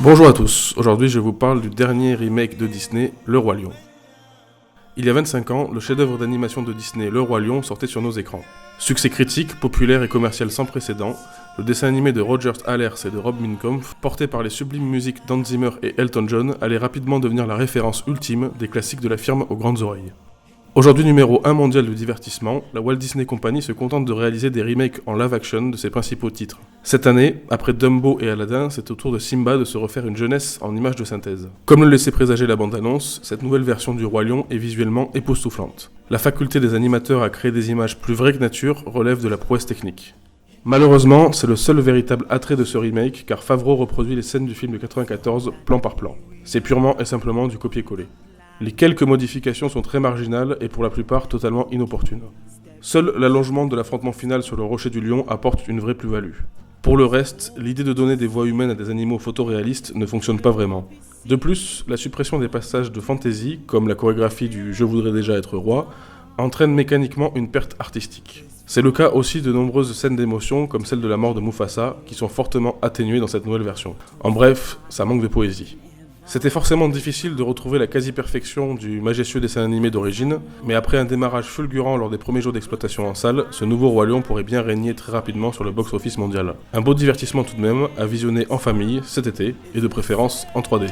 Bonjour à tous, aujourd'hui je vous parle du dernier remake de Disney, Le Roi Lion. Il y a 25 ans, le chef-d'œuvre d'animation de Disney, Le Roi Lion, sortait sur nos écrans. Succès critique, populaire et commercial sans précédent, le dessin animé de Roger Allers et de Rob Minkoff, porté par les sublimes musiques d'Hans Zimmer et Elton John, allait rapidement devenir la référence ultime des classiques de la firme aux grandes oreilles. Aujourd'hui numéro 1 mondial du divertissement, la Walt Disney Company se contente de réaliser des remakes en live-action de ses principaux titres. Cette année, après Dumbo et Aladdin, c'est au tour de Simba de se refaire une jeunesse en images de synthèse. Comme le laissait présager la bande-annonce, cette nouvelle version du Roi Lion est visuellement époustouflante. La faculté des animateurs à créer des images plus vraies que nature relève de la prouesse technique. Malheureusement, c'est le seul véritable attrait de ce remake, car Favreau reproduit les scènes du film de 94 plan par plan. C'est purement et simplement du copier-coller. Les quelques modifications sont très marginales et pour la plupart totalement inopportunes. Seul l'allongement de l'affrontement final sur le rocher du lion apporte une vraie plus-value. Pour le reste, l'idée de donner des voix humaines à des animaux photoréalistes ne fonctionne pas vraiment. De plus, la suppression des passages de fantaisie, comme la chorégraphie du « Je voudrais déjà être roi », entraîne mécaniquement une perte artistique. C'est le cas aussi de nombreuses scènes d'émotion, comme celle de la mort de Mufasa, qui sont fortement atténuées dans cette nouvelle version. En bref, ça manque de poésie. C'était forcément difficile de retrouver la quasi-perfection du majestueux dessin animé d'origine, mais après un démarrage fulgurant lors des premiers jours d'exploitation en salle, ce nouveau Roi Lion pourrait bien régner très rapidement sur le box-office mondial. Un beau divertissement tout de même, à visionner en famille, cet été, et de préférence en 3D.